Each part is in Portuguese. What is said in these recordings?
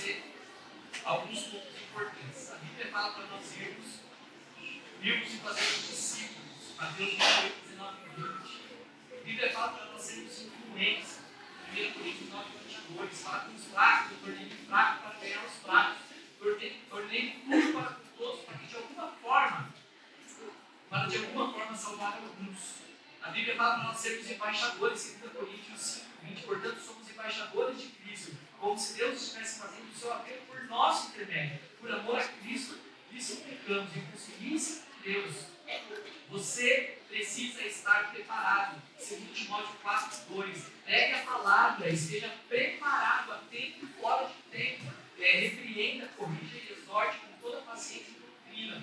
trazer alguns pontos importantes. A Bíblia fala para nós irmos e fazermos discípulos. Mateus 28, 19 e 20. A Bíblia fala para nós sermos influentes. 1 Coríntios 9, 22. Fala com os fracos, eu tornei fraco para ganhar os fracos. Tornei tudo para todos, para que de alguma forma salvar alguns. A Bíblia fala para nós sermos embaixadores, 2 Coríntios 5, 20. Portanto, somos embaixadores de Cristo, como se Deus estivesse fazendo o seu apelo por nosso intermédio. Por amor a Cristo, isso pecamos e conseguimos Deus. Você precisa estar preparado. 2 Timóteo 4, 2. Pegue a palavra, esteja preparado a tempo e fora de tempo. Repreenda, corrija e exorte com toda paciência e doutrina.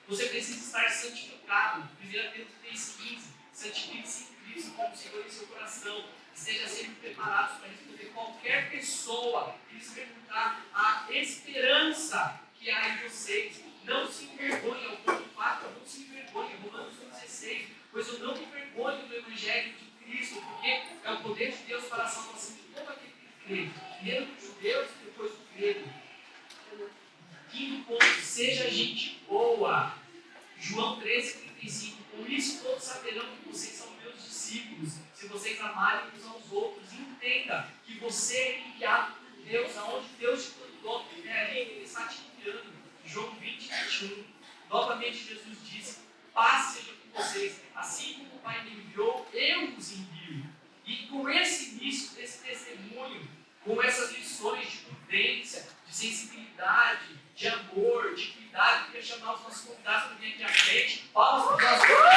Você precisa estar santificado. 1 Pedro 3,15. Santifique-se em Cristo como Senhor em seu coração. Esteja sempre preparados para responder qualquer pessoa que lhes perguntar a esperança que há em vocês. Não se envergonhe, ao ponto 4, não se envergonhe, Romanos 1,16. Pois eu não me envergonho do Evangelho de Cristo, porque é o poder de Deus para a salvação de todo aquele que crê. Primeiro dos judeus e depois do grego. Quinto ponto, seja gente boa. João 13,35. Com isso todos saberão que vocês são meus discípulos, se vocês amarem uns aos outros. Entenda que você é enviado por Deus, aonde Deus te plantou, é ali que Ele está te enviando. João 20, 21. Novamente Jesus disse: paz seja com vocês, assim como o Pai me enviou, eu os envio. E com esse início desse testemunho, com essas lições de prudência, de sensibilidade, de amor, de cuidado, eu queria chamar os nossos convidados para vir aqui à frente. Palmas para os nossos convidados.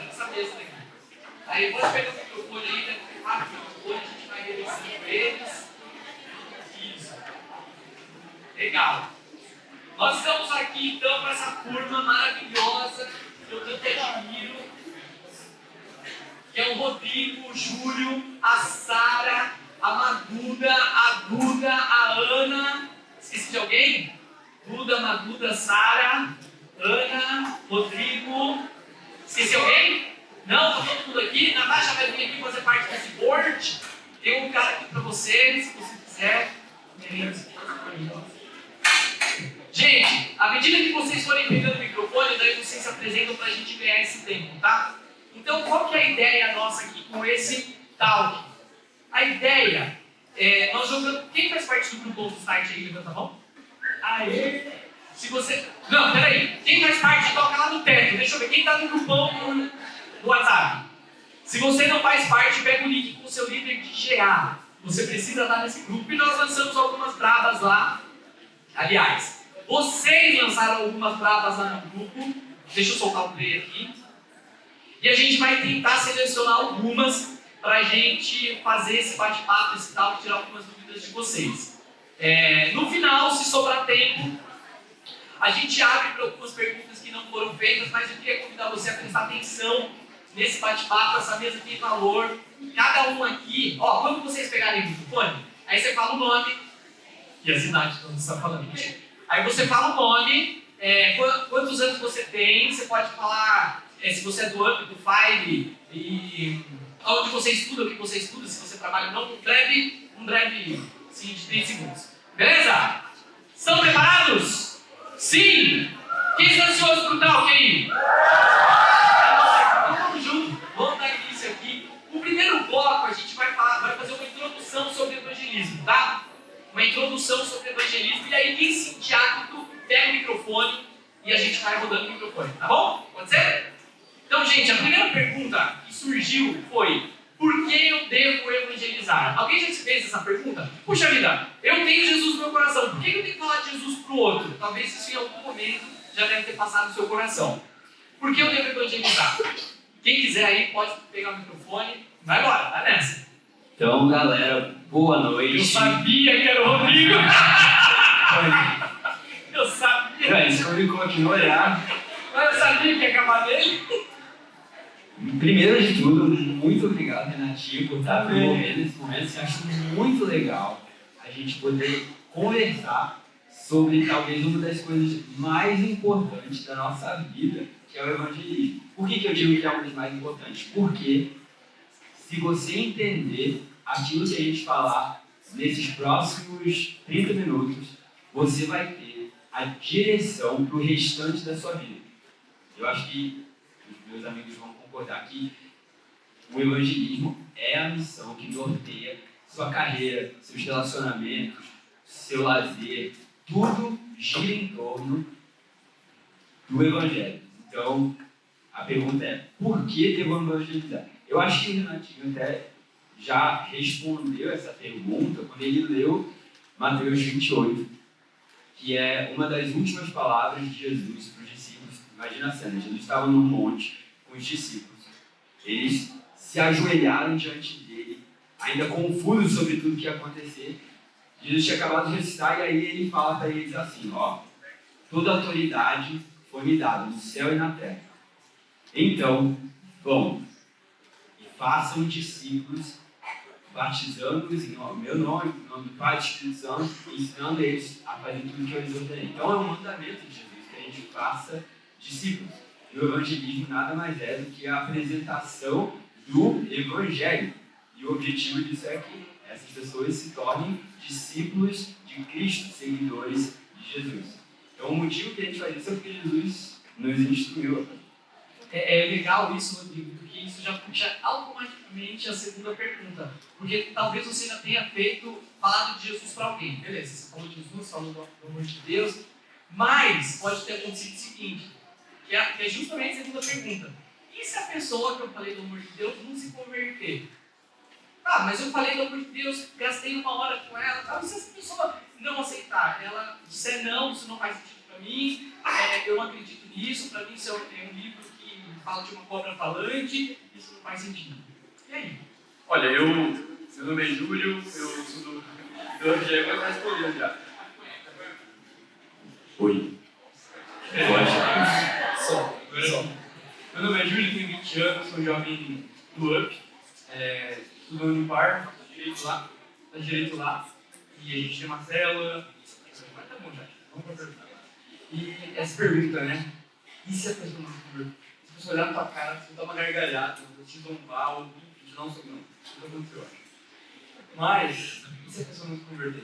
Essa mesa daqui. Aí pode pegar o microfone aí, deve ter 4 microfones, a gente vai revisando eles. Isso. Legal. Nós estamos aqui então para essa turma maravilhosa que eu tanto admiro, que é o Rodrigo, o Júlio, a Sara, a Maguda, a Duda, a Ana. Esqueci de alguém? Duda, Maguda, Sara, Ana, Rodrigo. Esqueci alguém? Não? Está todo mundo aqui? Natasha vai vir aqui fazer parte desse board. Tem um cara aqui para você, se você quiser. Gente, à medida que vocês forem pegando o microfone, daí vocês se apresentam para a gente ganhar esse tempo, tá? Então, qual que é a ideia nossa aqui com esse talk? A ideia é nós jogando. Quem faz parte do grupo do site aí? Levanta a mão. Aê! Se você. Não, peraí. Quem faz parte, toca lá no teto. Deixa eu ver. Quem está no grupão no WhatsApp? Se você não faz parte, pega o link com o seu líder de GA. Você precisa estar nesse grupo e nós lançamos algumas bravas lá. Aliás, vocês lançaram algumas bravas lá no grupo. Deixa eu soltar o play aqui. E a gente vai tentar selecionar algumas para a gente fazer esse bate-papo, esse tal, tirar algumas dúvidas de vocês. No final, se sobrar tempo, a gente abre para algumas perguntas que não foram feitas, mas eu queria convidar você a prestar atenção nesse bate-papo. Essa mesa tem valor. Cada um aqui, quando vocês pegarem o microfone, aí você fala o nome e a cidade que você está falando. Aí você fala o nome, quantos anos você tem, você pode falar se você é do âmbito do Fire e onde você estuda, o que você estuda, se você trabalha ou não, um breve sim, de 30 segundos. Beleza? Estão preparados? Sim! Quem está ansioso para o talk aí? Então vamos junto, vamos dar início aqui. O primeiro bloco a gente vai fazer uma introdução sobre evangelismo, tá? Uma introdução sobre evangelismo, e aí quem se sentir apto, pega o microfone e a gente vai rodando o microfone, tá bom? Pode ser? Então, gente, a primeira pergunta que surgiu foi: por que eu devo evangelizar? Alguém já se fez essa pergunta? Puxa vida, eu tenho Jesus no meu coração, por que eu tenho que falar de Jesus para o outro? Talvez isso em algum momento já deve ter passado no seu coração. Por que eu devo evangelizar? Quem quiser aí pode pegar o microfone. Vai embora, vai nessa. Então, galera, boa noite. Eu sabia que era o Rodrigo. Eu sabia. Isso me continua já. Mas eu sabia que ia acabar dele. Primeiro de tudo, muito obrigado, Renatinho, por estar promovendo esse momento. Eu acho muito legal a gente poder conversar sobre talvez uma das coisas mais importantes da nossa vida, que é o evangelismo. Por que eu digo que é uma das mais importantes? Porque se você entender aquilo que a gente falar nesses próximos 30 minutos, você vai ter a direção para o restante da sua vida. Eu acho que os meus amigos vão concordar que o evangelismo é a missão que norteia sua carreira, seus relacionamentos, seu lazer, tudo gira em torno do evangelho. Então, a pergunta é, por que devo evangelizar? Eu acho que o Renatinho até já respondeu essa pergunta quando ele leu Mateus 28, que é uma das últimas palavras de Jesus para os discípulos. Imagina a cena, Jesus estava num monte com os discípulos. Eles se ajoelharam diante dele, ainda confusos sobre tudo que ia acontecer. Jesus tinha acabado de recitar e aí ele fala para eles assim, toda autoridade foi me dada no céu e na terra. Então, vão e façam discípulos, batizando-os em meu nome, em nome do Pai e do Espírito Santo, ensinando eles a fazer tudo que eu lhes ordenei. Então é um mandamento de Jesus que a gente faça discípulos. E o evangelismo nada mais é do que a apresentação do evangelho. E o objetivo disso é que essas pessoas se tornem discípulos de Cristo, seguidores de Jesus. Então o motivo que a gente faz isso é porque Jesus nos instruiu. É legal isso, Rodrigo, porque isso já puxa automaticamente a segunda pergunta. Porque talvez você já tenha falado de Jesus para alguém. Beleza, você falou de Jesus, falou do amor de Deus, mas pode ter acontecido o seguinte, que é justamente a segunda pergunta. E se a pessoa que eu falei do amor de Deus não se converter? Tá, mas eu falei do amor de Deus, gastei uma hora com ela, tá? E se essa pessoa não aceitar? Ela disser não, isso não faz sentido para mim, eu não acredito nisso, para mim isso é um livro que fala de uma cobra falante, isso não faz sentido. E aí? Olha, meu nome é Júlio, eu sou do Evangelho, mas já respondeu já. Oi. Só. Meu nome é Júlio, tenho 20 anos, sou jovem do UP, estudando no bar, faz direito lá, e a gente tem uma célula, mas tá bom já, vamos pra pergunta. E essa pergunta, né? E se a pessoa não se converter? Se a pessoa olhar na tua cara, você dá uma gargalhada, te zombar, ou te dar um soco, não aconteceu, eu acho. Mas, e se a pessoa não se converter?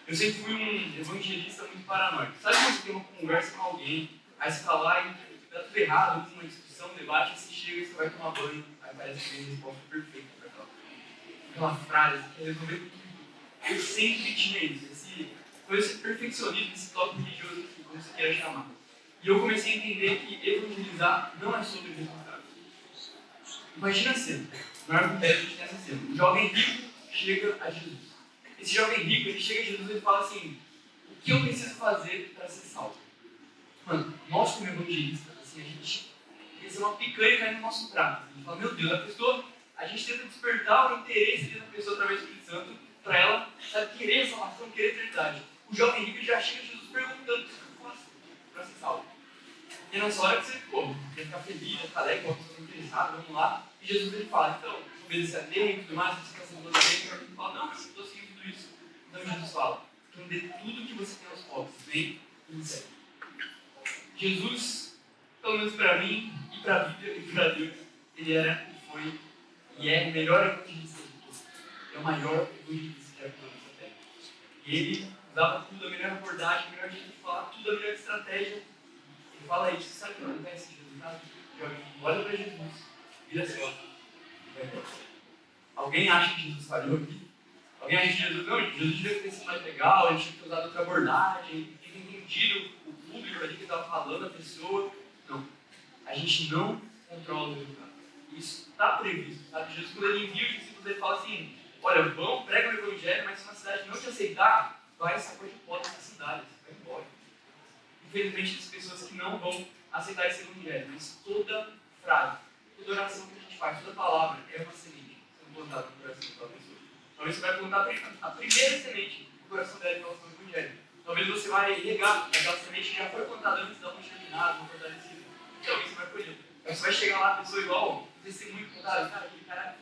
Eu sempre fui um evangelista muito paranoico. Sabe quando você tem uma conversa com alguém, aí você tá lá e dá tudo errado, uma discussão, um debate, aí você chega e você vai tomar banho, aí parece que tem uma resposta perfeita para aquela frase, que quer resolver tudo. Eu sempre tinha isso, esse perfeccionismo, esse toque religioso, como você queira chamar. E eu comecei a entender que evangelizar não é sobre resultado. Imagina a cena, no argumento a gente tem essa cena. Um jovem rico chega a Jesus. Esse jovem rico, ele chega a Jesus e ele fala assim, o que eu preciso fazer para ser salvo? Mano, nós como evangelistas, assim, a gente quer ser uma picanha caindo no nosso prato. A gente fala, meu Deus, a gente tenta despertar o interesse da pessoa através do Espírito Santo para ela, sabe, querer salvação, querer eternidade. O jovem rico já chega a Jesus perguntando o que eu faço para ser salvo. E é nessa hora que você, quer ficar feliz, vai ficar alegre, uma pessoa interessada, vamos lá. E Jesus ele fala, então, obedecer a Deus e tudo mais, você está sendo bem, ele fala, não, mas eu estou seguindo tudo isso. Então Jesus fala, então dê tudo que você tem aos pobres, vem e me segue. Jesus, pelo menos para mim, e para a Bíblia, e para Deus, ele era, e foi, e é o melhor evangelista de todos. É o maior evangelista que já foi nessa terra. E ele dava tudo, a melhor abordagem, a melhor jeito de falar, tudo, a melhor estratégia. Ele fala isso, sabe o que acontece, Jesus? Nada. Olha para Jesus, vira as costas. Alguém acha que Jesus falhou aqui? Alguém acha que Jesus, não, Jesus devia ter sido mais legal, ele tinha que ter usado outra abordagem, ele tinha entendido o público ali que estava falando, a pessoa. Não. A gente não controla o resultado. Isso está previsto, sabe? Jesus, quando ele envia os discípulos, ele fala assim, olha, vão, pregam o evangelho, mas se uma cidade não te aceitar, vai sacou de poda dessa cidade, vai embora. Infelizmente, as pessoas que não vão aceitar esse evangelho, mas toda frase, toda oração que a gente faz, toda palavra é uma semente sendo plantada no coração daquela pessoa. Talvez você vai plantar a primeira semente no coração dela em relação ao evangelho. Talvez você vai regar aquela semente que já foi plantada antes da uma germinada, uma fortalecida. Então, você vai colher. Aí você vai chegar lá, a pessoa igual, testemunho contado, cara, aquele cara,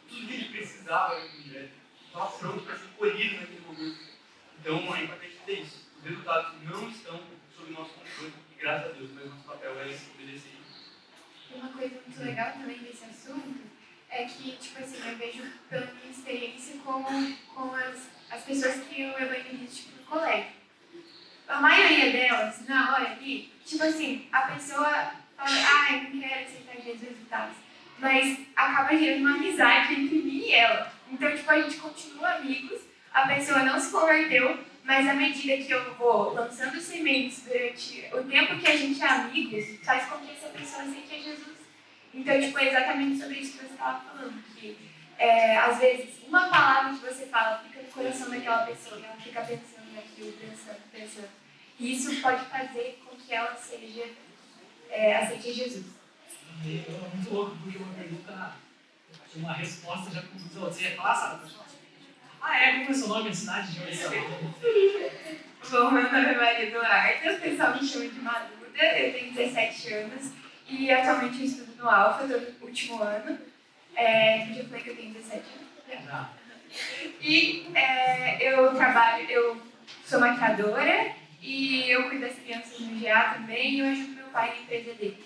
tudo que ele precisava era o evangelho. Estava pronto para ser colhido naquele momento. Então, é importante ter isso. os resultados não estão sob nosso controle, e graças a Deus, mas nosso papel é obedecer isso. Uma coisa muito legal também desse assunto é que, tipo assim, eu vejo pela minha experiência com as pessoas que eu evangelizo, tipo, no colégio. A maioria delas, na hora ali, tipo assim, a pessoa fala, eu não quero aceitar Jesus e tal. Mas acaba gerando uma amizade entre mim e ela. Então, tipo, a gente continua amigos, a pessoa não se converteu, mas à medida que eu vou lançando sementes durante o tempo que a gente é amigos, faz com que essa pessoa aceite Jesus. Então, tipo, é exatamente sobre isso que você estava falando, que às vezes uma palavra que você fala fica no coração daquela pessoa, e ela fica pensando naquilo, pensando. E isso pode fazer com que ela aceite Jesus. É muito louco, porque uma pergunta, uma resposta já conduz a outra. Você ia falar, Sara? Como é o seu nome, a cidade de onde você é? Bom, meu nome é Maria Duarte, o pessoal me chama de Maduda, eu tenho 17 anos e atualmente eu estudo no Alfa, estou no último ano. Eu já falei que eu tenho 17 anos. Já. E eu sou maquiadora e eu cuido das crianças no GA também e eu ajudo meu pai na empresa dele.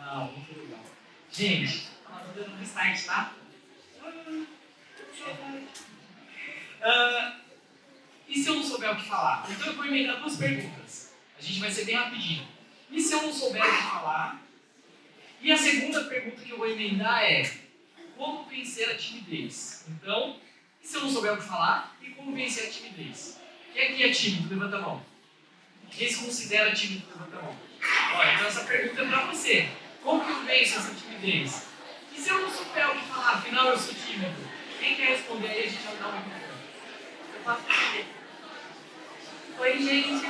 Uau, muito legal. Gente, ela tá dando um restart, tá? E se eu não souber o que falar? Então eu vou emendar duas perguntas. A gente vai ser bem rapidinho. E se eu não souber o que falar? E a segunda pergunta que eu vou emendar é: como vencer a timidez? Então, e se eu não souber o que falar? E como vencer a timidez? Quem aqui é tímido? Levanta a mão. Quem se considera tímido? Levanta a mão. Olha, então essa pergunta é para você. Como que eu venço essa timidez? E se eu não souber o que falar? Afinal, eu sou tímido. Quem quer responder aí? A gente vai dar uma microfone. Eu posso responder. Oi, gente.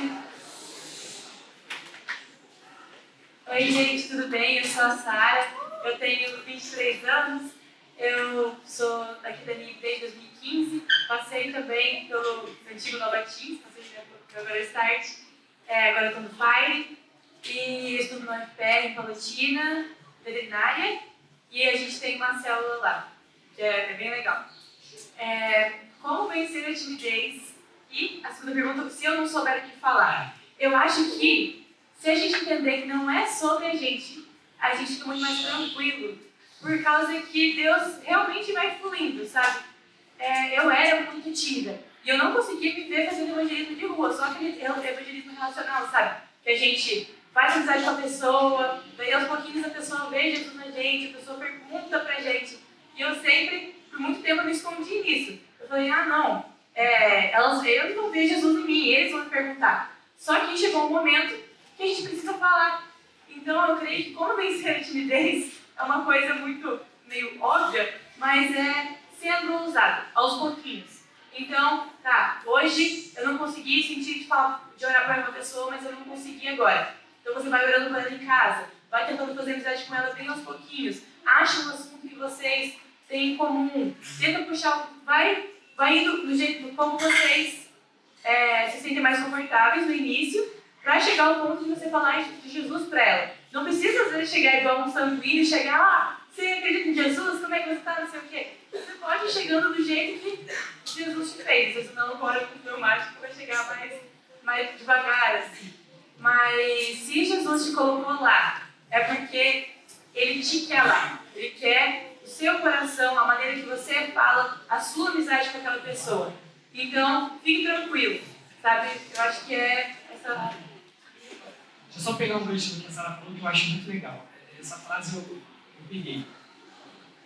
Oi, gente, tudo bem? Eu sou a Sara, eu tenho 23 anos, eu sou aqui da NIP desde 2015, passei também pelo antigo Nova Teams, passei pelo Agora Start, agora eu estou no Fire, e estudo no UFPR em Palotina, veterinária, e a gente tem uma célula lá, que é bem legal. Como vencer a timidez? E a segunda pergunta, se eu não souber o que falar. Eu acho que, se a gente entender que não é sobre a gente fica muito mais tranquilo, por causa que Deus realmente vai fluindo, sabe? Eu era muito tímida, e eu não conseguia me ver fazendo evangelismo de rua, só aquele evangelismo relacional, sabe? Que a gente faz amizade com a pessoa, daí aos pouquinhos a pessoa vê Jesus na gente, a pessoa pergunta pra gente, e eu sempre, por muito tempo, me escondi nisso. Eu falei, não, eles vão ver Jesus em mim, eles vão me perguntar. Só que chegou um momento que a gente precisa falar. Então eu creio que como vencer a timidez é uma coisa meio óbvia, mas é sendo ousado, aos pouquinhos. Então, hoje eu não consegui sentir de orar para uma pessoa, mas eu não consegui agora. Então você vai orando para ela em casa, vai tentando fazer amizade com ela bem aos pouquinhos, acha um assunto que vocês têm em comum, tenta puxar, vai indo do jeito como vocês se sentem mais confortáveis no início, para chegar ao ponto de você falar de Jesus para ela. Não precisa às vezes chegar igual um sanguíneo, chegar lá, você acredita em Jesus? Como é que você está? Não sei o quê. Você pode ir chegando do jeito que Jesus te fez. Você não corre com o pneumático, vai chegar mais devagar, assim. Mas se Jesus te colocou lá, é porque Ele te quer lá. Ele quer o seu coração, a maneira que você fala, a sua amizade com aquela pessoa. Então, fique tranquilo, sabe? Eu acho que é essa... Deixa eu só pegar um gancho do que a Sara falou, que eu acho muito legal. Essa frase eu peguei.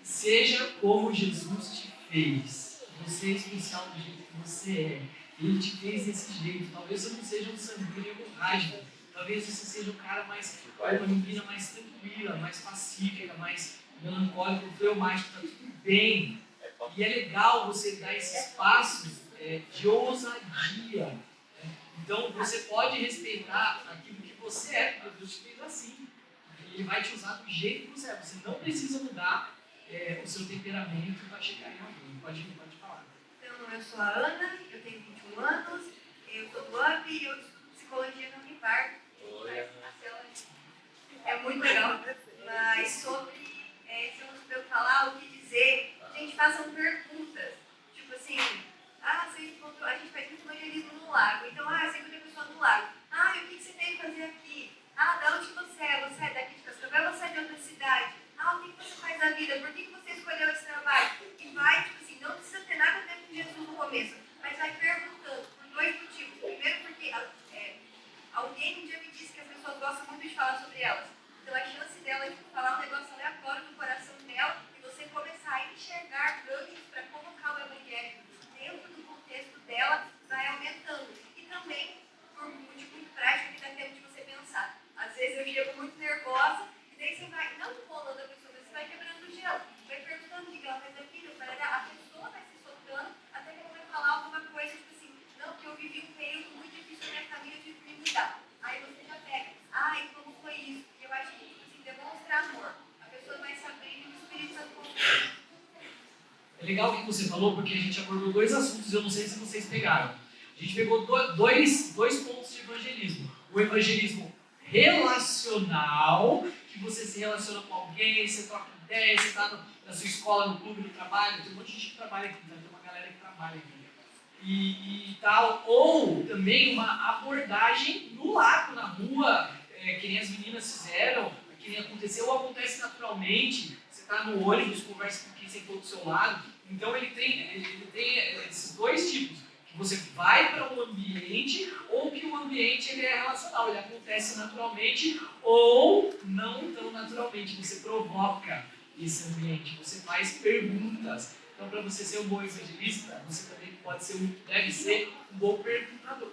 Seja como Jesus te fez. Você é especial do jeito que você é. Ele te fez desse jeito. Talvez você não seja um sanguíneo hemorrágico. Talvez você seja um cara uma menina mais tranquila, mais pacífica, mais melancólica, fleumático. Está tudo bem. E é legal você dar esses passos de ousadia. Então você pode respeitar aquilo que você é, porque Deus te fez assim. Ele vai te usar do jeito que você é. Você não precisa mudar o seu temperamento para chegar em alguém. Pode falar. Então, eu sou a Ana, eu tenho 21 anos, eu sou do UP e eu estudo psicologia na Unipar. É muito legal. Mas sobre, se eu não souber falar, o que dizer, gente, façam perguntas. Tipo assim, a gente faz muito evangelismo no lago, então, eu sei que eu alguém um dia me disse que as pessoas gostam muito de falar sobre elas. Então a chance dela de falar um negócio aleatório no coração dela e você começar a enxergar ganchos para colocar o evangelho dentro do contexto dela vai aumentando. E também, por um motivo muito prático, que dá tempo de você pensar. Às vezes eu chego muito nervosa e daí você vai, não rolando a pessoa, mas você vai quebrando o gelo. Vai perguntando o que ela faz aquilo, a pessoa vai se soltando até que ela vai falar alguma coisa, tipo assim, não, que eu vivi um período muito difícil na minha família, eu tive que me mudar. Aí você já pega, e como foi isso? E eu acho que, tipo assim, demonstra amor. A pessoa vai sabendo e o Espírito Santo confia. É legal o que você falou, porque a gente abordou dois assuntos, eu não sei se vocês pegaram. A gente pegou dois pontos de evangelismo. O evangelismo relacional, que você se relaciona com alguém, você troca ideia, você está na sua escola, no clube, no trabalho, tem um monte de gente que trabalha aqui, tem uma galera que trabalha aqui. E tal, ou também uma abordagem no lago, na rua, que nem as meninas fizeram, que nem aconteceu ou acontece naturalmente. Você está no ônibus, conversa com quem sentou do seu lado. Então ele tem esses dois tipos, que você vai para um ambiente ou que o ambiente ele é relacional, ele acontece naturalmente ou não tão naturalmente. Você provoca esse ambiente, você faz perguntas. Então, para você ser um bom evangelista, você também deve ser um bom perguntador.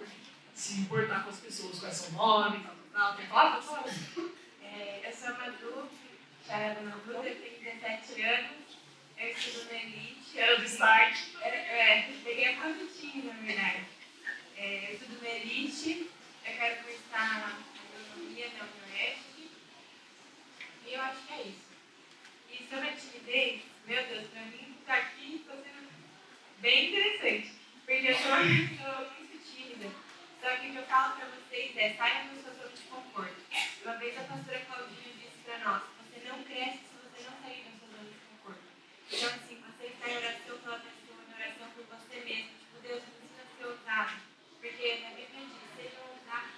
Se importar com as pessoas, quais são o nome, tal. Quer falar? Pode falar. Eu sou a Madu, charada Madu, eu tenho 17 anos, eu estudo na Elite. Era do start. Peguei a produtinha, na verdade. Eu estudo na Elite, eu quero cursar agronomia na Unioeste, e eu acho que é isso. E sobre a timidez, meu Deus, pra mim estar aqui está sendo bem interessante, porque eu sou uma pessoa muito tímida. Só que o que eu falo pra vocês é, saiam da sua zona de conforto. Uma vez a pastora Claudinha disse pra nós, você não cresce se você não sair da sua zona de conforto. Então, assim, você está em oração pela pessoa, em oração por você mesmo. Tipo, Deus me ensina a ser ousado. Porque a Bíblia diz, seja ousado.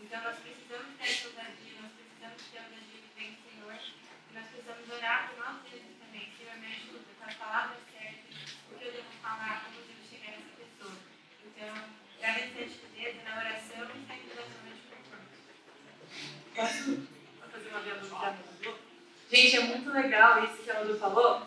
Então, nós precisamos ter essa ousadia, nós precisamos ter a ousadia que vem do Senhor. E nós precisamos orar por nós mesmos também. Senhor, me ajuda com as palavras certas, o que eu devo falar, como eu devo chegar nessa pessoa. Então, para vencer a timidez, na oração e saindo da zona de conforto. Posso fazer uma venda do que a Madu falou? Gente, é muito legal isso que a Madu falou.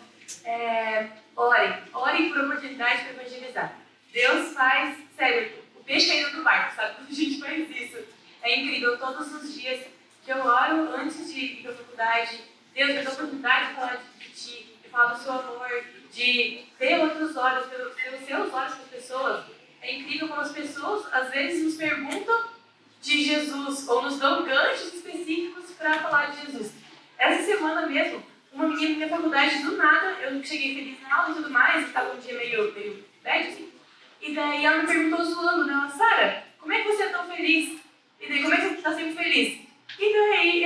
Orem por oportunidade para evangelizar. Deus faz, sério, o peixe caindo do barco, sabe? Quando a gente faz isso. É incrível, todos os dias que eu oro antes de ir para a faculdade, Deus me dá a oportunidade de falar de ti, de falar do seu amor, de ter outros olhos, pelos seus olhos para as pessoas. É incrível como as pessoas, às vezes, nos perguntam de Jesus, ou nos dão ganchos específicos para falar de Jesus. Essa semana mesmo, uma menina da minha faculdade, do nada, eu cheguei feliz na aula e tudo mais, estava um dia meio bad, assim, e daí ela me perguntou zoando, né? Sara, como é que você é tão feliz? E daí, como é que você está sempre feliz? E daí,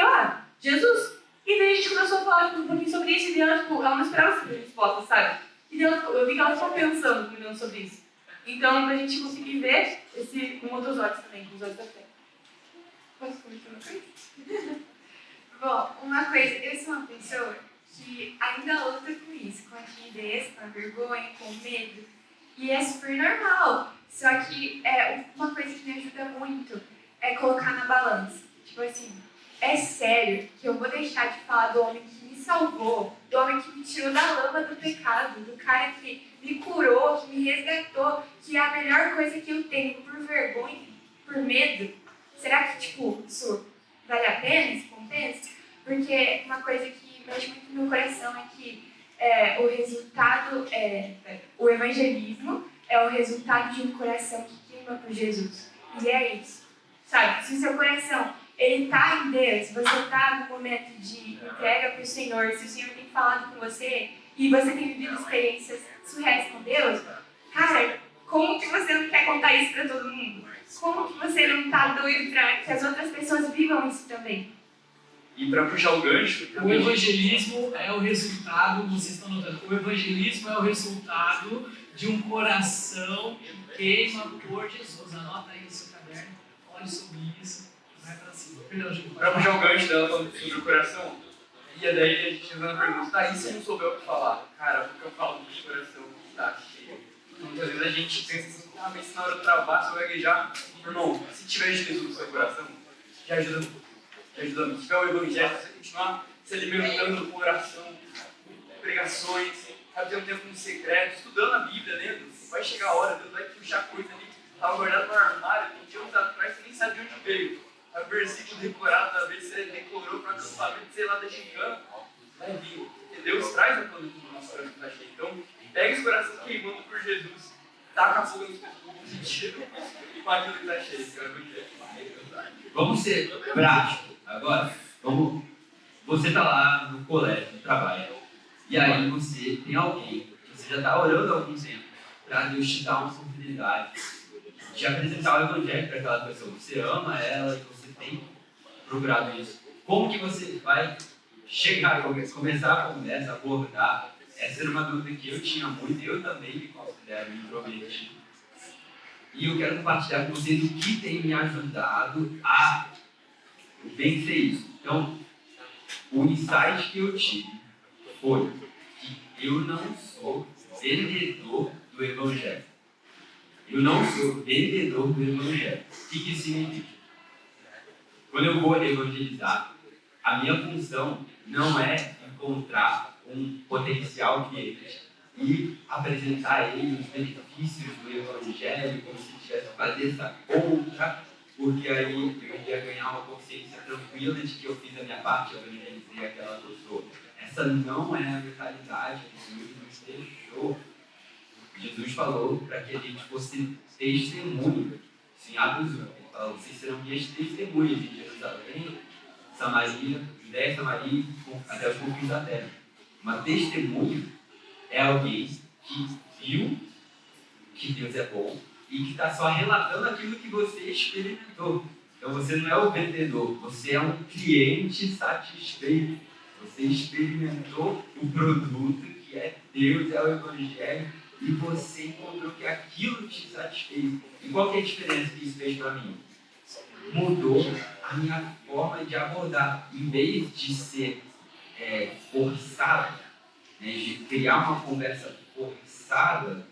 Jesus. E daí a gente começou a falar um pouquinho sobre isso, e ela não esperava essa resposta, sabe? E daí eu vi que ela ficou pensando sobre isso. Então, pra gente conseguir ver com outros olhos também, com os olhos da fé. Posso comentar uma coisa? Bom, uma coisa, eu sou uma pessoa que ainda luta com isso, com a timidez, com a vergonha, com o medo. E é super normal. Só que uma coisa que me ajuda muito é colocar na balança. Tipo assim, é sério que eu vou deixar de falar do homem que me salvou, do homem que me tirou da lama do pecado, do cara que me curou, que me resgatou, que é a melhor coisa que eu tenho, por vergonha, por medo? Será que, isso vale a pena, isso compensa? Porque uma coisa que mexe muito no meu coração é que o resultado, o evangelismo é o resultado de um coração que queima por Jesus. E é isso. Sabe, se o seu coração ele está em Deus, você está no momento de entrega para o Senhor, se o Senhor tem falado com você e você tem vivido experiências surreais com Deus, cara, como que você não quer contar isso para todo mundo? Como que você não está doido para que as outras pessoas vivam isso também? E para puxar o gancho, O evangelismo é o resultado, vocês estão notando, o evangelismo é o resultado de um coração que queima por Jesus. Anota aí no seu caderno, olhe sobre isso, vai para cima. Para puxar o gancho dela falando sobre o coração, e daí a gente fazendo a pergunta, e se eu não souber o que falar? Cara, porque eu falo do coração que está cheio. Muitas vezes a gente pensa assim, mas se na hora do trabalho você vai gaguejar, irmão, se tiver Jesus no seu coração, te ajuda a buscar o Evangelho, você continuar se alimentando com oração, com pregações, sabe, ter um tempo no secreto, estudando a Bíblia, lendo. Vai chegar a hora, Deus vai puxar coisa ali, estava guardado no armário, 20 anos atrás, você nem sabe de onde veio. O versículo decorado, às vezes você decorou para acampamento, sei lá, da gincana, vai vir. Porque Deus traz a quando o nosso coração está cheio. Então, pega esse coração queimando por Jesus, taca fogo no sentido e com aquilo que está cheio, que é o Evangelho. Vamos ser práticos agora. Você está lá no colégio, no trabalho, e aí você tem alguém, você já está orando há algum tempo, para Deus te dar uma oportunidade de apresentar o Evangelho para aquela pessoa. Você ama ela e você tem procurado isso. Como que você vai chegar, começar a conversa, abordar? Essa era uma dúvida que eu tinha muito e eu também me considero intrometido. E eu quero compartilhar com vocês o que tem me ajudado a vencer isso. Então, o insight que eu tive foi que eu não sou vendedor do Evangelho. Eu não sou vendedor do Evangelho. O que isso significa? Quando eu vou evangelizar, a minha função não é encontrar um potencial cliente e apresentar a ele os benefícios do Evangelho, como se tivesse que fazer essa conta, porque aí eu ia ganhar uma consciência tranquila de que eu fiz a minha parte, eu evangelizei aquela pessoa. Essa não é a mentalidade que Deus nos deixou. Jesus falou para que a gente fosse testemunha. Em Atos 1, ele falou: vocês serão minhas testemunhas em Jerusalém, Samaria, Judéia, Samaria, até os confins da terra. Uma testemunha é alguém que viu que Deus é bom e que está só relatando aquilo que você experimentou. Então você não é o vendedor, você é um cliente satisfeito. Você experimentou o produto que é Deus, é o Evangelho, e você encontrou que aquilo te satisfez. E qual que é a diferença que isso fez para mim? Mudou a minha forma de abordar. Em vez de ser forçado, né, de criar uma conversa forçada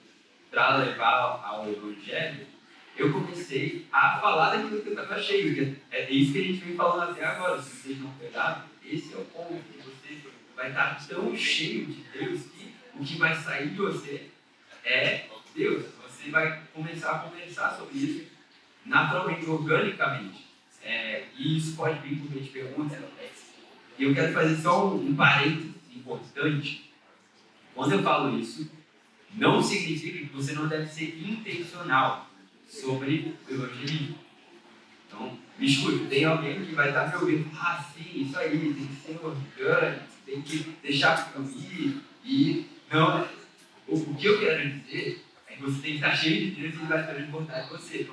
para levar ao Evangelho, eu comecei a falar daquilo que eu estava cheio. É isso que a gente vem falando até agora. Se vocês não pegaram, esse é o ponto. Que você vai estar tão cheio de Deus que o que vai sair de você é Deus. Você vai começar a conversar sobre isso naturalmente, organicamente. E isso pode vir por meio de perguntas. E eu quero fazer só um parênteses importante. Quando eu falo isso, não significa que você não deve ser intencional sobre o evangelismo. Então, me escute, tem alguém que vai estar me ouvindo: ah, sim, isso aí, tem que ser orgânico, tem que deixar fluir. E não, o que eu quero dizer é que você tem que estar cheio de Deus e Ele vai transportar de você.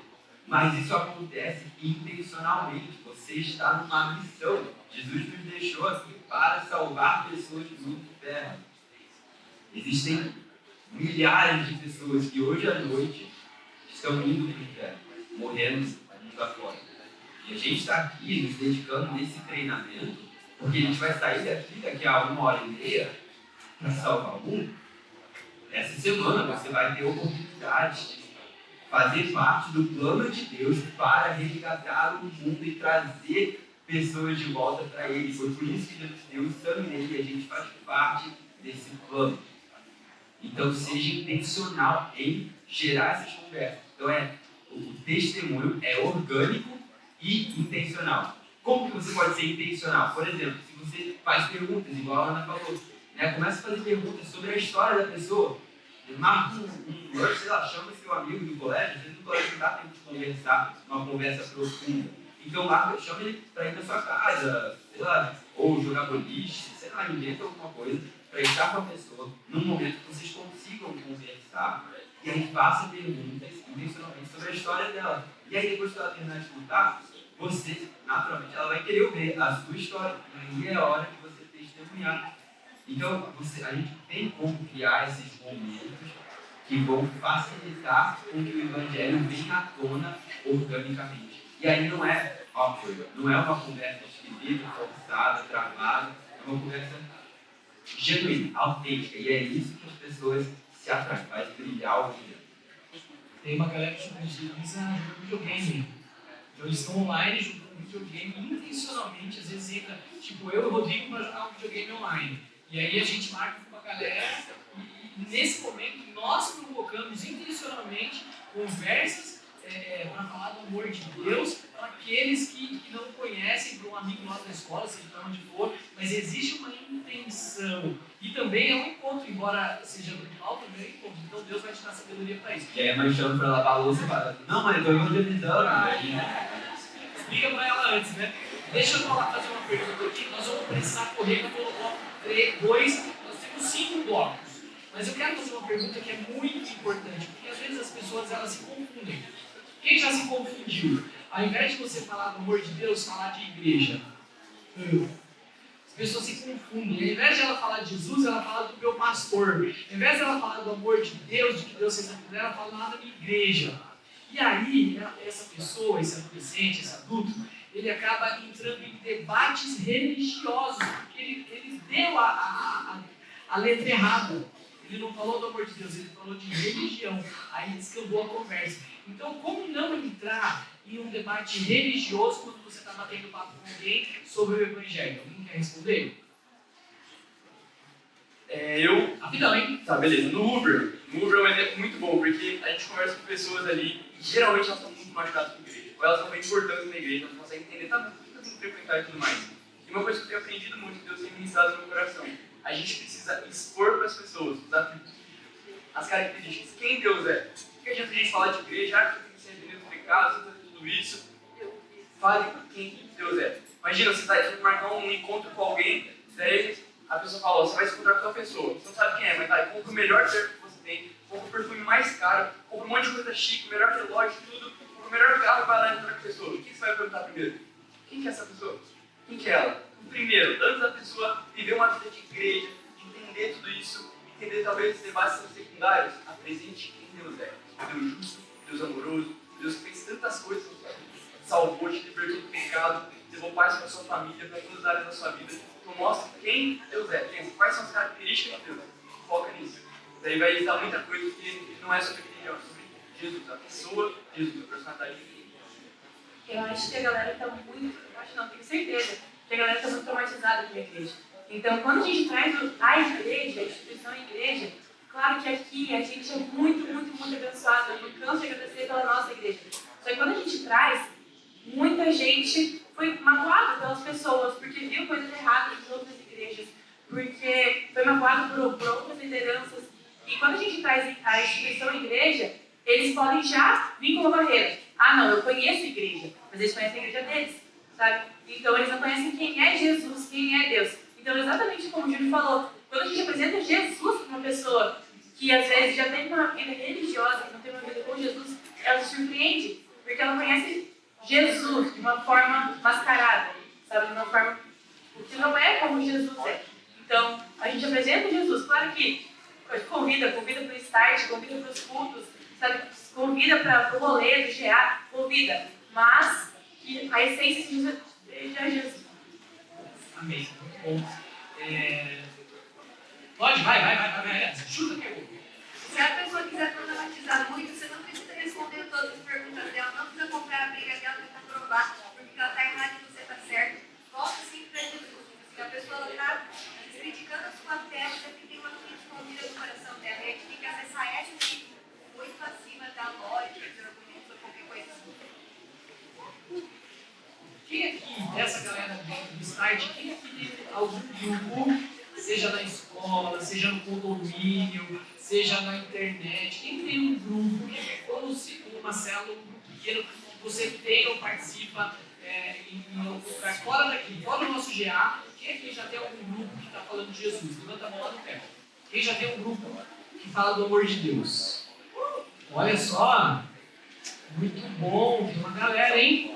Mas isso acontece intencionalmente. Você está numa missão. Jesus nos deixou aqui para salvar pessoas do inferno. Existem milhares de pessoas que hoje à noite estão indo para o inferno, morrendo mundo afora. E a gente está aqui nos dedicando nesse treinamento, porque a gente vai sair daqui a 1h30 para salvar o mundo. Essa semana você vai ter oportunidade de fazer parte do plano de Deus para resgatar o mundo e trazer pessoas de volta para Ele. Foi por isso que Jesus deu o sangue nele e a gente faz parte desse plano. Então seja intencional em gerar essas conversas. Então o testemunho é orgânico e intencional. Como que você pode ser intencional? Por exemplo, se você faz perguntas, igual a Ana falou, né? Começa a fazer perguntas sobre a história da pessoa. Marca um lanche, sei lá, chama seu amigo do colégio. Às vezes no colégio não dá tempo de conversar, uma conversa profunda. Então chama ele para ir na sua casa, sei lá, ou jogar boliche, sei lá, inventa alguma coisa para estar com a pessoa num momento que vocês consigam conversar, e aí faça perguntas intencionalmente sobre a história dela. E aí depois que ela terminar de contar, você, naturalmente, ela vai querer ouvir a sua história. E aí é a hora de você testemunhar. Então, a gente tem como criar esses momentos que vão facilitar com que o Evangelho venha à tona organicamente. E aí não é awkward, não é uma conversa esquisita, forçada, travada, é uma conversa genuína, autêntica. E é isso que as pessoas se atraem, faz brilhar o dia. Tem uma galera que utiliza videogame Então eles estão online jogando videogame intencionalmente, às vezes entra, tipo, eu e o Rodrigo para jogar um videogame online. E aí a gente marca com a galera e nesse momento nós provocamos intencionalmente conversas para falar do amor de Deus para aqueles que não conhecem, para um amigo lá da escola, seja para onde for, mas existe uma intenção. E também é um encontro, embora seja virtual, também é um encontro. Então Deus vai te dar sabedoria para isso. E aí a mãe chama pra lavar a louça e fala, não, mãe, eu tô evangelizando, velho. Explica para ela antes, né? Deixa eu fazer uma pergunta aqui. Nós vamos precisar correr para o bloco 2. Nós temos 5 blocos. Mas eu quero fazer uma pergunta que é muito importante, porque às vezes as pessoas elas se confundem. Quem já se confundiu? Ao invés de você falar do amor de Deus, falar de igreja. As pessoas se confundem. Ao invés de ela falar de Jesus, ela fala do meu pastor. Ao invés de ela falar do amor de Deus, de que Deus fez a vida dela, ela fala lá da minha igreja. E aí, essa pessoa, esse adolescente, esse adulto, ele acaba entrando em debates religiosos, porque ele deu a letra errada. Ele não falou do amor de Deus, ele falou de religião. Aí descambou a conversa. Então, como não entrar em um debate religioso quando você está batendo papo com alguém sobre o Evangelho? Alguém quer responder? Rapidão, hein? Tá, beleza. No Uber é um exemplo muito bom, porque a gente conversa com pessoas ali e geralmente elas estão muito machucadas com a igreja. Ou elas não veem importância na igreja, elas não conseguem entender, tá, mas por que eu tenho que frequentar e tudo mais? E uma coisa que eu tenho aprendido muito, que Deus tem ministrado no meu coração, a gente precisa expor para as pessoas os atributos, as características, quem Deus é. Porque adianta a gente falar de igreja, você tem que ser arrependido dos pecados, tudo isso. Fale quem Deus é. Imagina, você vai marcar um encontro com alguém, daí a pessoa fala, você vai se encontrar com outra pessoa. Você não sabe quem é, mas vai, compra o melhor terno que você tem, compra o perfume mais caro, compra um monte de coisa chique, o melhor relógio, tudo, compra o melhor carro e vai lá encontrar com a pessoa. O que você vai perguntar primeiro? Quem que é essa pessoa? Quem que é ela? Primeiro, antes da pessoa viver uma vida de igreja, de entender tudo isso, entender talvez os debates secundários, apresente quem Deus é. Deus justo, Deus amoroso, Deus que fez tantas coisas, salvou, te libertou do pecado, levou paz para a sua família, para todas as áreas da sua vida. Então mostra quem Deus é, quais são as características de Deus. Foca nisso. Daí vai dar muita coisa que não é sobre religião, é sobre Jesus, a pessoa, Jesus, a personalidade de Deus. Eu acho que a galera está muito, tenho certeza, que a galera está muito traumatizada com a igreja. Então, quando a gente traz a igreja, a instituição igreja, claro que aqui a gente é muito abençoado. Eu não canso de agradecer pela nossa igreja. Só que quando a gente traz, muita gente foi magoada pelas pessoas, porque viu coisas erradas nas outras igrejas, porque foi magoado por outras lideranças. E quando a gente traz a instituição igreja, eles podem já vir com uma barreira. Ah, não, eu conheço a igreja, mas eles conhecem a igreja deles, sabe? Então eles não conhecem quem é Jesus, quem é Deus. Então, exatamente como o Júlio falou, quando a gente apresenta Jesus para uma pessoa que às vezes já tem uma vida religiosa, que não tem uma vida com Jesus, ela se surpreende, porque ela conhece Jesus de uma forma mascarada, sabe? De uma forma que não é como Jesus é. Então, a gente apresenta Jesus, claro que convida para o start, convida para os cultos, sabe? Convida para o rolê do GA, convida, mas que a essência seja Jesus. Amém. Muito bom. Pode, vai. Chuta que eu. Se a pessoa quiser problematizar muito, você não precisa responder todas as perguntas dela, não precisa comprar a briga dela, tentar provar, porque ela está errada e você está certo. Volta sempre para Jesus. Se a pessoa está criticando a sua fé, você tem uma coisa escondida no coração dela. E a gente tem que acessar essa que muito acima da lógica, dos argumentos ou qualquer coisa assim. Quem aqui, dessa galera do start, quem aqui tem algum grupo, seja na escola, seja no condomínio, seja na internet, quem tem um grupo, ou uma célula, um grupo pequeno, você tem ou participa em algum lugar fora daqui, fora do nosso GA, quem aqui já tem algum grupo que está falando de Jesus? Levanta a mão lá no pé. Quem já tem um grupo que fala do amor de Deus? Olha só, muito bom, tem uma galera, hein?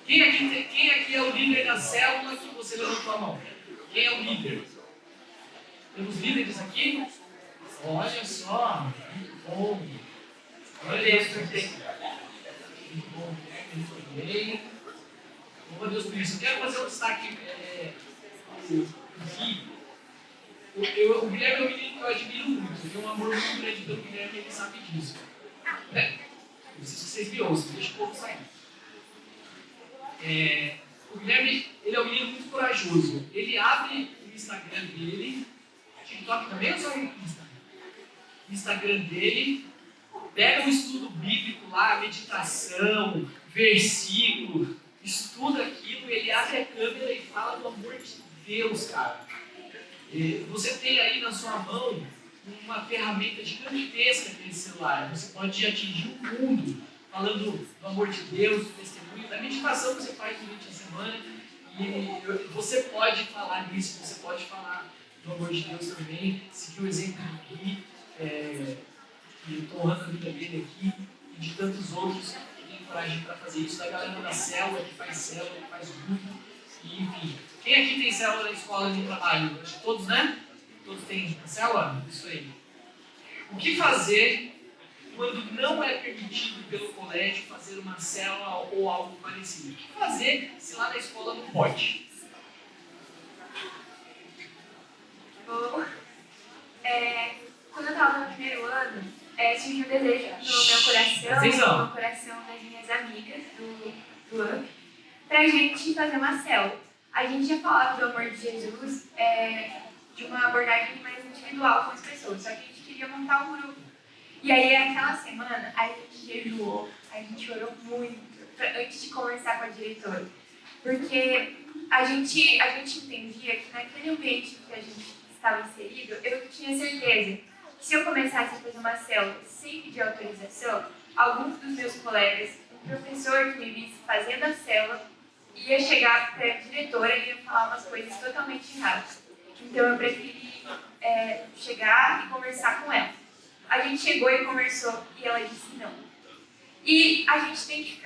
Quem aqui é o líder da célula que você levantou a mão? Quem é o líder? Temos líderes aqui? Olha só, muito bom. Olha isso, muito bom. Muito bem. Louva a Deus por isso. Eu quero fazer um destaque. O Guilherme é um menino que eu admiro muito. Eu tenho um amor muito grande pelo Guilherme e ele sabe disso. Não preciso que vocês me ouçam, deixa o povo sair. O Guilherme, ele é um menino muito corajoso. Ele abre o Instagram dele, TikTok também ou só o Instagram? O Instagram dele, pega um estudo bíblico lá, meditação, versículo, estuda aquilo, ele abre a câmera e fala do amor de Deus, cara. Você tem aí na sua mão uma ferramenta gigantesca que é esse celular. Você pode atingir o mundo falando do amor de Deus, do testemunho, da meditação que você faz durante a semana. E você pode falar nisso, você pode falar do amor de Deus também, seguir o exemplo do Gui, que eu estou honrando a vida dele aqui, e de tantos outros que têm coragem para fazer isso, da galera da célula, que faz grupo, e enfim. Quem aqui tem célula na escola de trabalho? Acho que todos, né? Todos têm célula? Isso aí. O que fazer quando não é permitido pelo colégio fazer uma célula ou algo parecido? O que fazer se lá na escola não pode? Bom, quando eu estava no primeiro ano, tive um desejo no meu coração das minhas amigas do UP, pra gente fazer uma célula. A gente tinha falado do amor de Jesus de uma abordagem mais individual com as pessoas, só que a gente queria montar um grupo. E aí, aquela semana, a gente jejuou, a gente orou muito antes de conversar com a diretora. Porque a gente entendia que naquele ambiente que a gente estava inserido, eu tinha certeza que se eu começasse a fazer uma célula sem pedir autorização, alguns dos meus colegas, um professor que me visse fazendo a célula, ia chegar para a diretora e ia falar umas coisas totalmente erradas. Então eu preferi chegar e conversar com ela. A gente chegou e conversou e ela disse não. E a gente tem que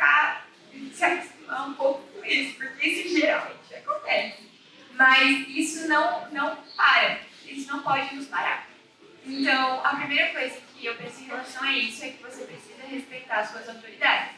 se acostumar um pouco com isso, porque isso geralmente acontece. Mas isso não para, isso não pode nos parar. Então, a primeira coisa que eu penso em relação a isso é que você precisa respeitar as suas autoridades.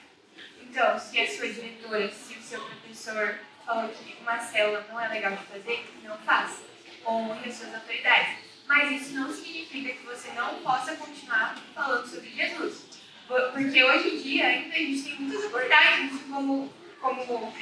Então, se a sua diretora, se o seu professor falou que uma célula não é legal de fazer, não faça. Honre as suas autoridades. Mas isso não significa que você não possa continuar falando sobre Jesus. Porque hoje em dia ainda a gente tem muitas abordagens de como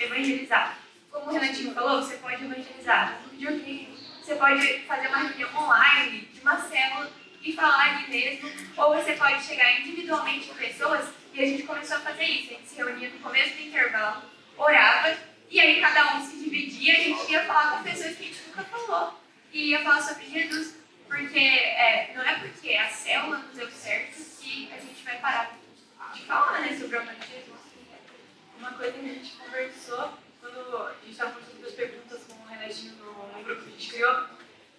evangelizar. Como o Renatinho falou, você pode evangelizar no videogame, você pode fazer uma reunião online de uma célula e falar ali mesmo, ou você pode chegar individualmente com pessoas, e a gente começou a fazer isso. A gente se reunia no começo do intervalo, orava, e aí cada um se dividia, a gente ia falar com pessoas que a gente nunca falou, e ia falar sobre Jesus. Porque não é porque a célula não deu certo que a gente vai parar de falar, né, sobre o amor de Jesus. Uma coisa que a gente conversou quando a gente estava fazendo as perguntas com o Renatinho no grupo que a gente criou,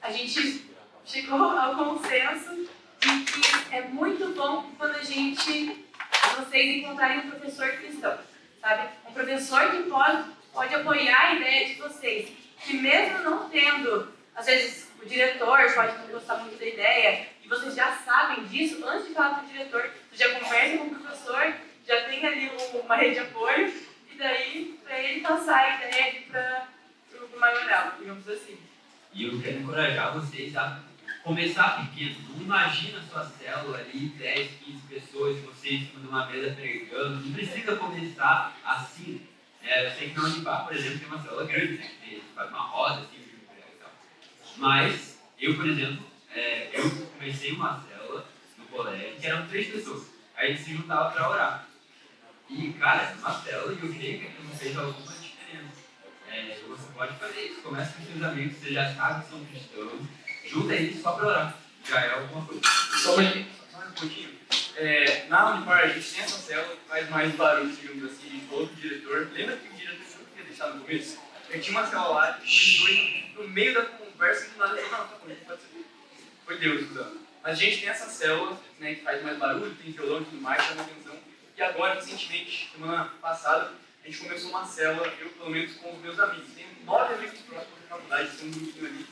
a gente chegou ao consenso de que é muito bom quando vocês encontrarem um professor cristão, sabe? Um professor que pode apoiar a ideia de vocês, que mesmo não tendo, às vezes, o diretor pode não gostar muito da ideia, e vocês já sabem disso, antes de falar com o diretor, você já conversa com o professor, já tem ali uma rede de apoio, e daí, para ele passar a ideia de ir para o maioral, digamos assim. E eu quero encorajar vocês a começar pequeno. Não imagina a sua célula ali, 10, 15 pessoas, vocês em cima de uma mesa pregando. Não precisa começar assim. Eu sei que não limpar, por exemplo, tem uma célula grande, né? Você faz uma roda assim, e tal. Mas, eu, por exemplo, eu comecei uma célula no colégio, que eram 3 pessoas. Aí eles se juntavam para orar. E, cara, é uma célula e eu creio que aquilo fez alguma diferença. Você pode fazer isso. Começa com seus amigos, você já sabe que são cristãos. Junta eles só para orar. Já é alguma coisa. Só um pouquinho. Na Unipar, a gente tem essa célula que faz mais barulho, digamos assim. A gente falou pro diretor. Lembra que o diretor não queria deixar no começo? Eu tinha uma célula lá, e no meio da conversa, do nada, eu falei, não, tá bom, pode ser. Foi Deus cuidando. Mas a gente tem essa célula, né, que faz mais barulho, tem violão e tudo mais, chama atenção. E agora, recentemente, semana passada, a gente começou uma célula, eu pelo menos com os meus amigos. Tem 9 amigos próximos da faculdade, tem um grupinho ali.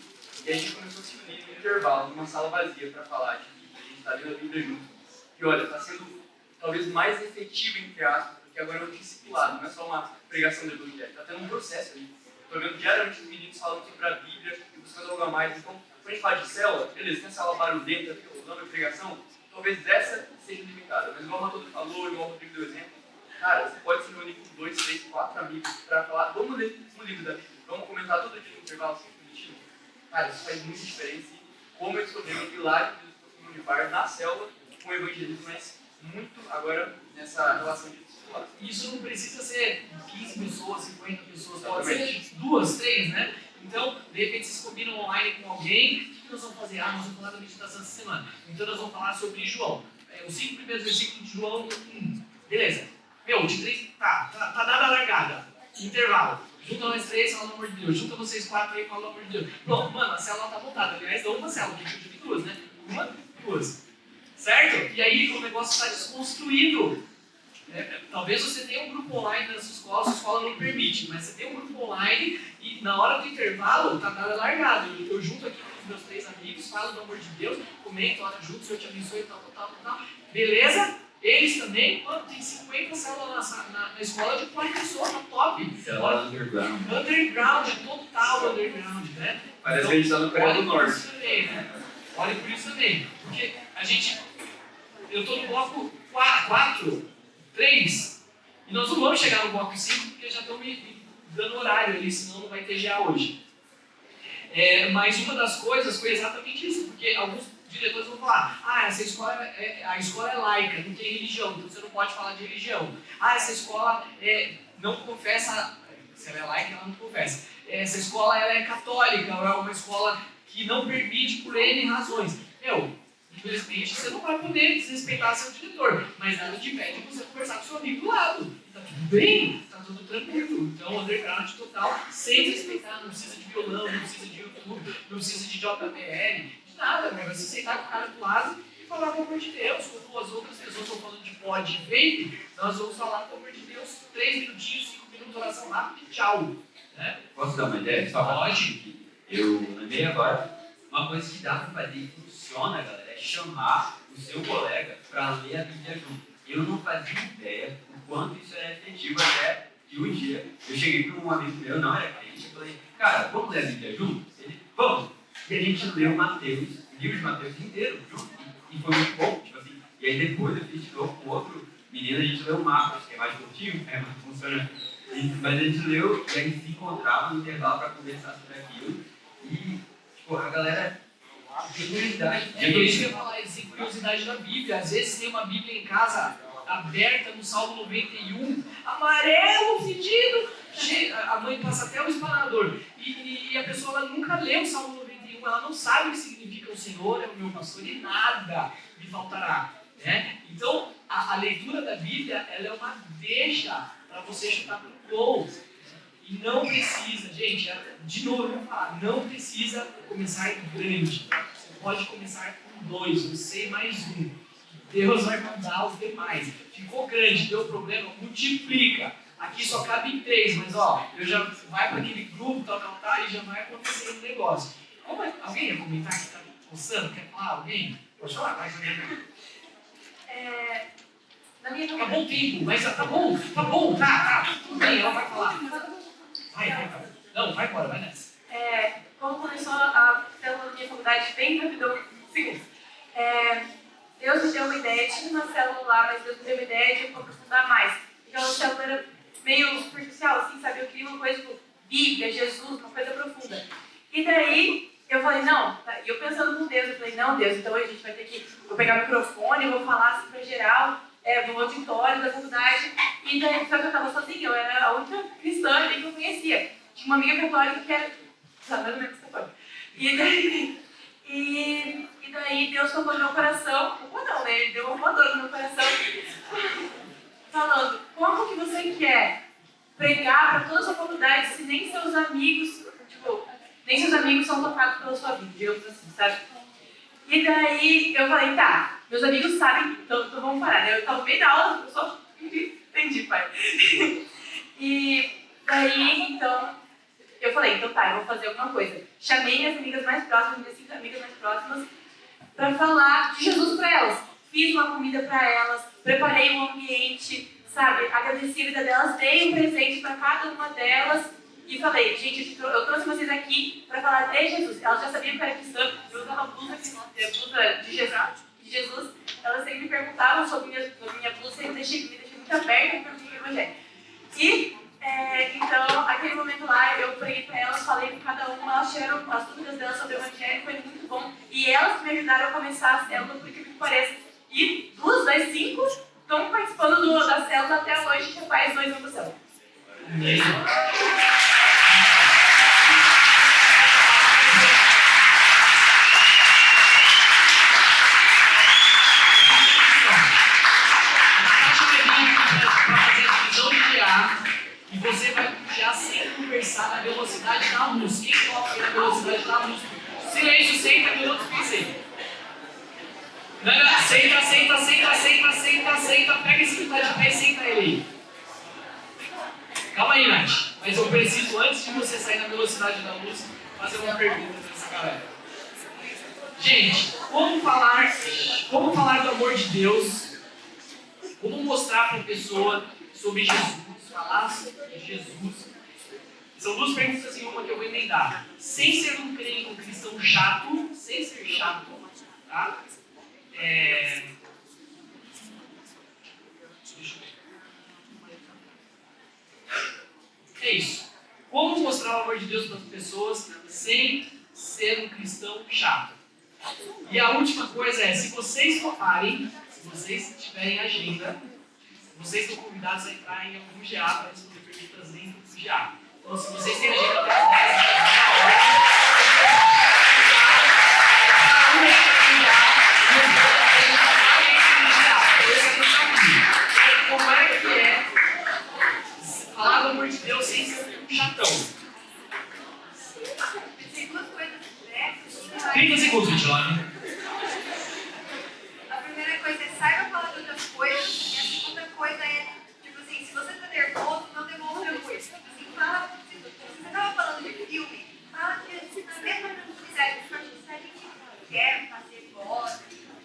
E a gente começou a se unir no intervalo, numa sala vazia, para falar de Bíblia. A gente está lendo a Bíblia junto. E olha, está sendo talvez mais efetivo, entre aspas, porque agora é um discipulado, não é só uma pregação do evangelho. Está tendo um processo ali. Estou vendo diariamente os meninos falando sobre a Bíblia e buscando algo a mais. Então, quando a gente fala de célula, beleza, tem essa aula barulhenta, violão e pregação, talvez essa seja limitada. Mas igual o Matheus falou, igual o Rodrigo deu exemplo, Cara, você pode se reunir com 2, 3, 4 amigos para falar, vamos ler um livro da Bíblia, vamos comentar todo dia no intervalo 5 minutinhos. Cara, isso faz muita diferença. E como eu estou vendo o milagre de Deus no Unipar, na célula, com o evangelismo, mas muito agora nessa relação de discipulado. Isso não precisa ser 15 pessoas, 50 pessoas, pode ser 2, 3, né? Então, de repente vocês combinam online com alguém, o que nós vamos fazer? Nós vamos falar da meditação essa semana. Então nós vamos falar sobre João. Os 5 primeiros versículos de João, beleza. De 3, tá dada a largada. Intervalo. Junta nós 3, fala do amor de Deus. Junta vocês 4 aí, fala do amor de Deus. Pronto, mano, a célula tá montada. Aliás, não uma célula, porque eu tive 2, né? 2. Certo? E aí o negócio está desconstruído. Talvez você tenha um grupo online na sua escola não permite, mas você tem um grupo online e na hora do intervalo tá dada largada. Eu junto aqui com os meus 3 amigos, falo do amor de Deus, comento, ora junto, o Senhor te abençoe, tal. Beleza? Eles também, mano, tem 50 células na escola de 40 pessoas, tá top. Célula underground. Underground, total underground, né? Parece que a gente está no Coreia do Norte. Olha por isso também. Porque eu estou no bloco 4, 3, e nós não vamos chegar no bloco 5 porque já estão me dando horário ali, senão não vai ter GA hoje. Mas uma das coisas foi exatamente isso, porque alguns diretores vão falar, a escola é laica, não tem religião, então você não pode falar de religião. Essa escola não confessa, se ela é laica, ela não confessa. Essa escola ela é católica, é uma escola que não permite por N razões. Infelizmente você não vai poder desrespeitar seu diretor, mas nada te impede de você conversar com seu amigo do lado. Tá tudo bem, tá tudo tranquilo. Então, underground total, sem desrespeitar, não precisa de violão, não precisa de YouTube, não precisa de JBL, de nada, né? Vai se sentar com o cara do lado e falar pelo amor de Deus. Como as outras pessoas estão falando de pod e vape, nós vamos falar pelo amor de Deus, 3 minutinhos, 5 minutos, oração rápida e tchau. Né? Posso dar uma ideia? Só pode. Eu lembrei agora, uma coisa que dá para fazer e funciona, galera, é chamar o seu colega para ler a Bíblia junto. Eu não fazia ideia o quanto isso era efetivo até que um dia eu cheguei para um amigo meu, não era crente, eu falei, cara, vamos ler a Bíblia junto? Ele, vamos! E a gente leu Mateus, o livro de Mateus inteiro junto, e foi muito bom, tipo assim. E aí depois eu fiz de novo com outro menino, a gente leu Marcos, que é mais curtinho, mas funciona. Mas a gente leu e a gente se encontrava no intervalo para conversar sobre aquilo. E, tipo, a galera tem curiosidade. Isso que eu ia falar, eles têm curiosidade da Bíblia. Às vezes tem uma Bíblia em casa aberta no Salmo 91, amarelo, fedido. A mãe passa até o espanador. E a pessoa ela nunca leu o Salmo 91, ela não sabe o que significa o Senhor é o meu pastor e nada me faltará. Né? Então, a leitura da Bíblia ela é uma deixa para você chutar para o gol. E não precisa, gente, de novo eu vou falar, não precisa começar grande. Você pode começar com 2, você mais 1. Deus vai mandar os demais. Ficou grande, deu problema, multiplica. Aqui só cabe em 3, mas eu já vai para aquele grupo, tal, e já vai acontecer um negócio. Alguém ia comentar que está coçando? Quer falar? Alguém? Pode falar, vai fazer. Acabou o tempo, mas tá bom, tudo bem, ela vai falar. Vai. Não, vai embora, vai nessa. Como começou a célula da minha faculdade, bem rapidão, segundos. Deus me deu uma ideia, tinha uma célula lá, mas Deus me deu uma ideia de eu aprofundar mais. Aquela célula era meio superficial, assim, sabe? Eu queria uma coisa tipo Bíblia, Jesus, uma coisa profunda. E daí, eu falei, não, e eu pensando com Deus, eu falei, não, Deus, então a gente vai ter que, vou pegar o microfone, eu vou falar assim pra geral, no auditório da faculdade, e daí, só que eu tava sozinha, eu era a única cristã ali que eu conhecia. Tinha uma amiga católica que era, sabe, mais ou menos católica. E daí Deus tocou no meu coração, não, né, ele deu uma voadora no meu coração, falando, como que você quer pregar para toda a sua faculdade se nem seus amigos, nem seus amigos são tocados pela sua vida, digamos assim, sabe? E daí eu falei, tá, meus amigos sabem, então vamos parar, né? Eu tava no meio da aula, eu só entendi, pai. E daí, então, eu falei, então tá, eu vou fazer alguma coisa. Chamei minhas amigas mais próximas, minhas 5 amigas mais próximas, para falar de Jesus para elas. Fiz uma comida para elas, preparei um ambiente, sabe? Agradeci a vida delas, dei um presente para cada uma delas e falei, gente, eu trouxe vocês aqui para falar de Jesus. Elas já sabiam que eu era cristã, eu usava blusa de Jesus. Elas sempre me perguntavam sobre minha blusa, me deixei muito aberta para me eu preguei para elas, falei para cada uma, elas tiveram as dúvidas delas sobre o evangelho, foi muito bom. E elas me ajudaram a começar a célula, por que pareça. E 2 das 5 estão participando da célula até hoje, a gente faz 2 anos da célula. Amém. E você vai puxar sem conversar na velocidade da luz. Quem toca na velocidade da luz? Silêncio, senta, minutos, pensei. Não, senta, pega esse que tá de pé e senta ele aí. Calma aí, Nath. Mas eu preciso, antes de você sair na velocidade da luz, fazer uma pergunta pra essa galera. Gente, como falar do amor de Deus? Como mostrar para a pessoa sobre Jesus? Falar sobre Jesus. São 2 perguntas em uma que eu vou emendar. Sem ser um crente, um cristão chato, sem ser chato, tá? É isso. Como mostrar o amor de Deus para as pessoas sem ser um cristão chato? E a última coisa é, se vocês toparem, se vocês tiverem agenda, vocês estão convidados a entrar em algum GA para responder perguntas dentro do GA. Então, se vocês têm agenda até as 10, como é que é falar do amor de Deus sem ser um chatão? Tem 2 coisas, né? 30 segundos, Vitilane. A primeira coisa é saiba falar de outras coisas, e a segunda coisa é, tipo assim, se você tá nervoso, não demonstra muito. Assim, fala, se você tava falando de filme, fala que na mesma tranquilidade, porque se a gente quer fazer voz,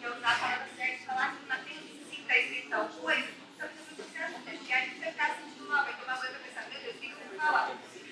quer usar a palavra certa, falar que não tem assim, tá escrito tal coisa, então você não precisa porque a gente vai ficar sentindo mal, vai tomar banho pra pensar, meu Deus, o que você vai falar?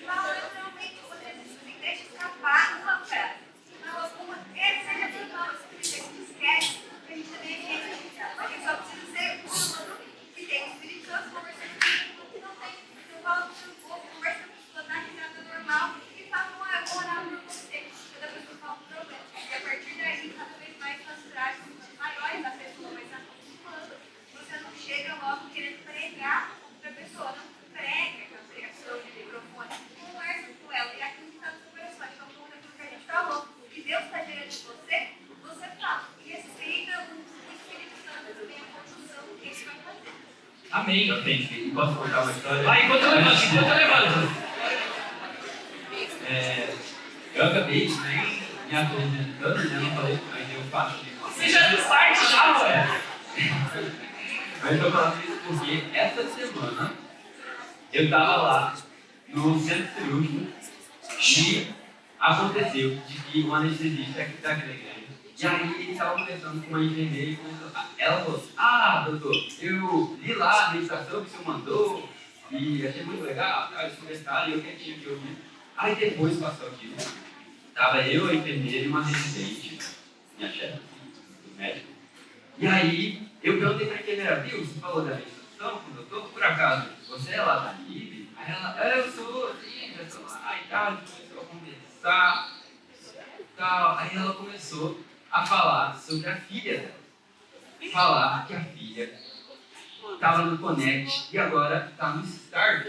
Fala naturalmente, você assim, deixa escapar uma frase. Fala alguma, seja bem mal, se a gente esquece, a gente também é gente. A gente só precisa ser humano e tem o Espírito Santo conversando com você, não tem. Então fala com o seu povo, conversa com a pessoa, dá risada normal e fala, não, eu vou orar por você. Quando a pessoa fala um problema. E a partir daí, cada vez mais nós trazemos maiores a pessoa, mas acostumando. Você não chega logo querendo pregar para a pessoa, não prega com a pregação de microfone. Conversa com ela e aquilo que está no seu coração. Então, como aquilo que a gente falou, o que Deus está gerando em você, você fala. E respeita o Espírito Santo também, a condução do que ele vai fazer. Amém. Gente, posso contar uma história? Vai, enquanto eu levanto. Eu acabei me apresentando, né? Não falei, mas eu faço isso. Você já no start, já, ué? Mas eu tô falando isso porque essa semana eu tava lá no centro cirúrgico e aconteceu de que um anestesista aqui da igreja. E aí ele estava conversando com uma enfermeira e ela falou, doutor, eu li lá a meditação que o senhor mandou e achei muito legal, eles conversaram e eu quietinho que ouvi. Aí depois passou aquilo, tava eu, a enfermeira e uma residente, minha chefe, do médico. E aí eu perguntei pra enfermeira, viu, você falou da meditação com o doutor, por acaso, você é lá da LIB? Aí ela, eu sou, sim, eu sou lá e tal, a gente começou a conversar e tal. Aí ela começou a falar sobre a filha dela. Falar que a filha estava no Connect e agora está no Start.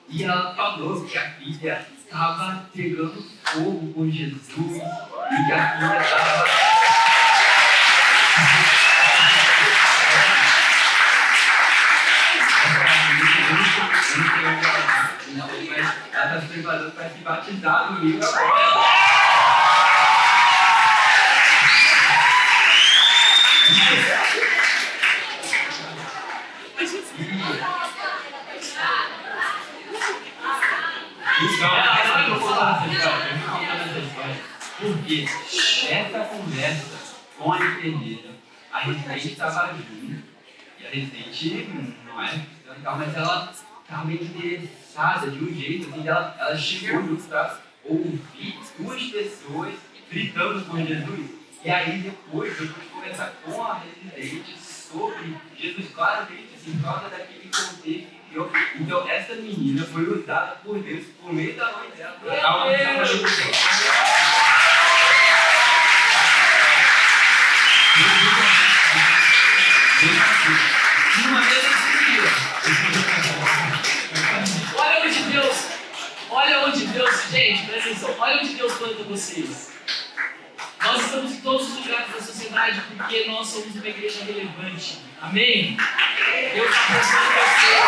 E ela falou que a filha estava pegando fogo com Jesus e que a filha estava... Mas ela está se preparando para se batizar no livro agora. Porque essa conversa com a enfermeira, a residente estava junto, e a residente não é cristã e tal, mas ela estava meio interessada de um jeito, assim, ela chegou junto para ouvir 2 pessoas gritando com Jesus. E aí depois eu fui conversar com a residente sobre Jesus, claramente, assim, por causa daquele contexto entendeu? Então, essa menina foi usada por Deus, por meio da mãe dela, para alcançar a uma mesa olha onde Deus, gente, presta atenção, olha onde Deus planta vocês. Nós estamos em todos os lugares da sociedade porque nós somos uma igreja relevante. Amém? Deus está plantando vocês.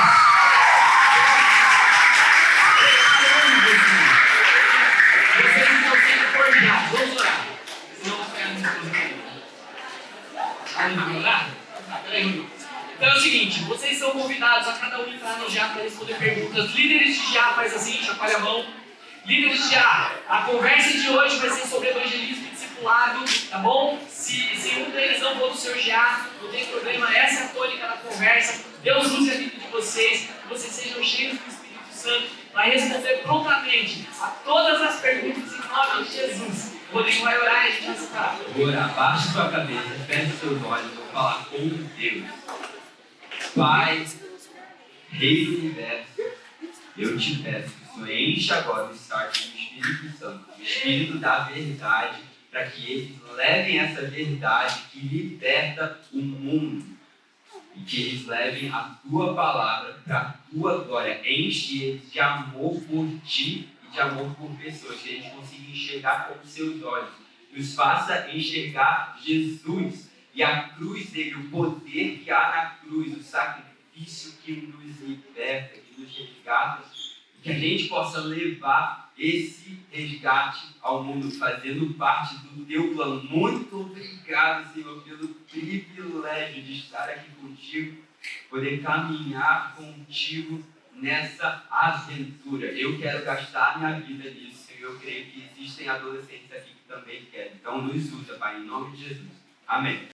Vocês estão sendo forjados. Vamos orar. Senão vamos ficar no vamos orar? Peraí, então é o seguinte, vocês são convidados a cada um entrar no GA para responder perguntas. Líderes de GA, faz assim, chacoalha a mão. Líderes de GA, a conversa de hoje vai ser sobre evangelismo e discipulado, tá bom? Se um deles não for do seu GA, não tem problema, essa é a tônica da conversa. Deus use a vida de vocês, que vocês sejam cheios do Espírito Santo, vai responder prontamente a todas as perguntas em nome de Jesus. O Rodrigo vai orar e a gente vai separar. Ora, abaixe sua cabeça, feche seus olhos, vou falar com Deus. Pai, Rei do Universo, eu te peço que o Senhor enche agora o start do Espírito Santo, o Espírito da verdade, para que eles levem essa verdade que liberta o mundo e que eles levem a tua palavra para a tua glória. Enche eles de amor por ti e de amor por pessoas, que a gente consiga enxergar com os seus olhos. Nos faça enxergar Jesus e a cruz dele, o poder que há na cruz, o sacrifício que nos liberta, que nos resgata, e que a gente possa levar esse resgate ao mundo, fazendo parte do teu plano. Muito obrigado, Senhor, pelo privilégio de estar aqui contigo, poder caminhar contigo nessa aventura. Eu quero gastar minha vida nisso, Senhor. Eu creio que existem adolescentes aqui que também querem. Então, nos usa, Pai, em nome de Jesus. Amém.